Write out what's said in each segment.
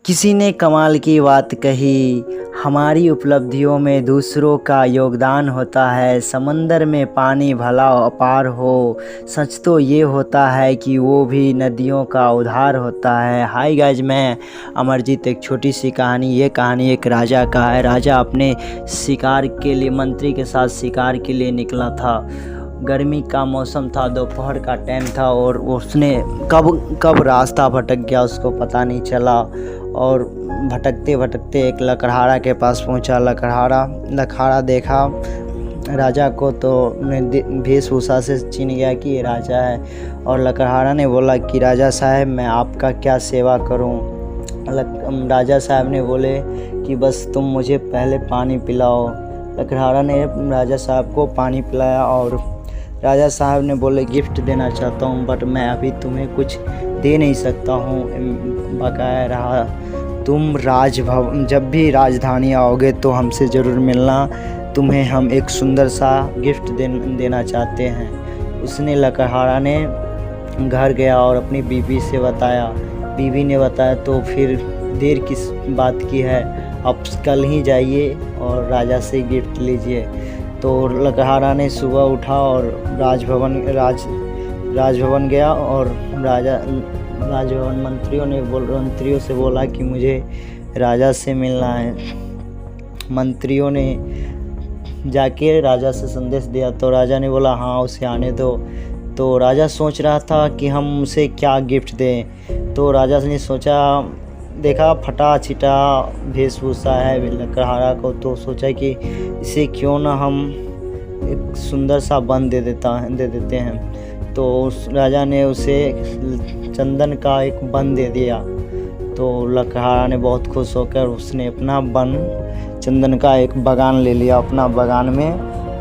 किसी ने कमाल की बात कही, हमारी उपलब्धियों में दूसरों का योगदान होता है। समंदर में पानी भला अपार हो, सच तो ये होता है कि वो भी नदियों का उधार होता है। हाय गाइज, मैं अमरजीत। एक छोटी सी कहानी। ये कहानी एक राजा का है। राजा अपने शिकार के लिए मंत्री के साथ शिकार के लिए निकला था। गर्मी का मौसम था, दोपहर का टाइम था और उसने कब रास्ता भटक गया उसको पता नहीं चला। और भटकते भटकते एक लकड़हारा के पास पहुंचा। लकड़हारा देखा राजा को तो वेशभूषा से चिन्ह गया कि ये राजा है। और लकड़हारा ने बोला कि राजा साहब, मैं आपका क्या सेवा करूं। राजा साहब ने बोले कि बस तुम मुझे पहले पानी पिलाओ। लकड़हारा ने राजा साहब को पानी पिलाया और राजा साहब ने बोले गिफ्ट देना चाहता हूँ, बट मैं अभी तुम्हें कुछ दे नहीं सकता हूँ। बकाया रहा, तुम राजभवन जब भी राजधानी आओगे तो हमसे ज़रूर मिलना, तुम्हें हम एक सुंदर सा गिफ्ट देना चाहते हैं। उसने लकड़हारा ने घर गया और अपनी बीवी से बताया। बीवी ने बताया तो फिर देर किस बात की है, आप कल ही जाइए और राजा से गिफ्ट लीजिए। तो लकड़हारा ने सुबह उठा और राजभवन गया और राजभवन मंत्रियों से बोला कि मुझे राजा से मिलना है। मंत्रियों ने जाके राजा से संदेश दिया तो राजा ने बोला हाँ, उसे आने दो। तो राजा सोच रहा था कि हम उसे क्या गिफ्ट दें। तो राजा ने सोचा, देखा फटा छिटा वेशभूषा है लकड़हारा को, तो सोचा कि इसे क्यों ना हम एक सुंदर सा बन दे देते हैं। तो उस राजा ने उसे चंदन का एक बन दे दिया। तो लकड़हारा ने बहुत खुश होकर उसने अपना बन चंदन का एक बागान ले लिया। अपना बागान में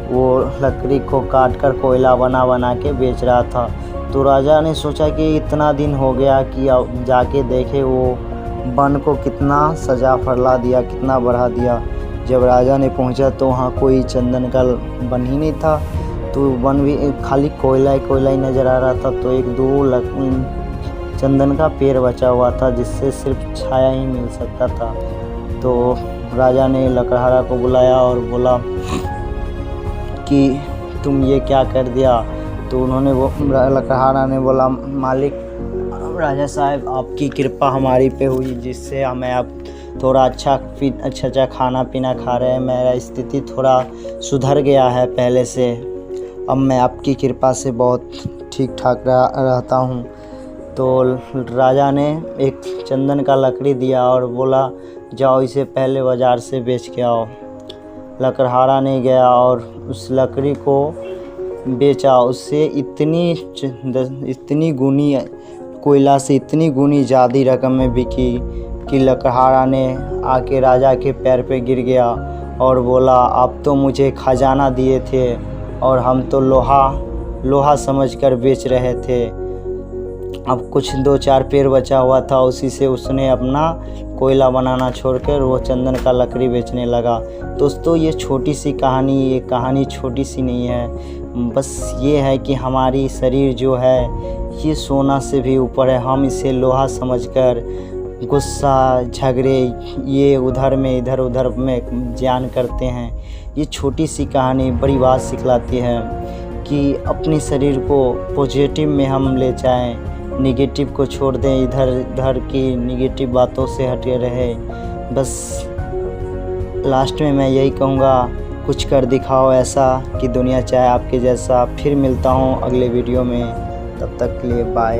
वो लकड़ी को काट कर कोयला बना के बेच रहा था। तो राजा ने सोचा कि इतना दिन हो गया कि अब जाके देखे वो बन को कितना सजा फरला दिया, कितना बढ़ा दिया। जब राजा ने पहुंचा तो वहाँ कोई चंदन का बन ही नहीं था, तो बन भी खाली कोयला ही नज़र आ रहा था। तो एक दो चंदन का पेड़ बचा हुआ था जिससे सिर्फ छाया ही मिल सकता था। तो राजा ने लकड़हारा को बुलाया और बोला कि तुम ये क्या कर दिया। तो लकड़हारा ने बोला, मालिक राजा साहब, आपकी कृपा हमारी पे हुई जिससे हमें अब थोड़ा अच्छा खाना पीना खा रहे हैं। मेरा स्थिति थोड़ा सुधर गया है पहले से। अब मैं आपकी कृपा से बहुत ठीक ठाक रहता हूँ। तो राजा ने एक चंदन का लकड़ी दिया और बोला जाओ इसे पहले बाज़ार से बेच के आओ। लकड़हारा ने गया और उस लकड़ी को बेचा। उससे इतनी गुनी कोयला से इतनी गुनी ज़्यादा रकम में बिकी कि लकड़हारा ने आके राजा के पैर पे गिर गया और बोला, आप तो मुझे खजाना दिए थे और हम तो लोहा समझकर बेच रहे थे। अब कुछ 2-4 पेड़ बचा हुआ था, उसी से उसने अपना कोयला बनाना छोड़कर वो चंदन का लकड़ी बेचने लगा। दोस्तों, ये छोटी सी कहानी, ये कहानी छोटी सी नहीं है, बस ये है कि हमारी शरीर जो है ये सोना से भी ऊपर है। हम इसे लोहा समझकर गुस्सा, झगड़े, ये इधर उधर में ज्ञान करते हैं। ये छोटी सी कहानी बड़ी बात सिखलाती है कि अपने शरीर को पॉजिटिव में हम ले जाएं, नेगेटिव को छोड़ दें, इधर की नेगेटिव बातों से हटे रहे। बस लास्ट में मैं यही कहूँगा, कुछ कर दिखाओ ऐसा कि दुनिया चाहे आपके जैसा। फिर मिलता हूँ अगले वीडियो में, तब तक के लिए बाय।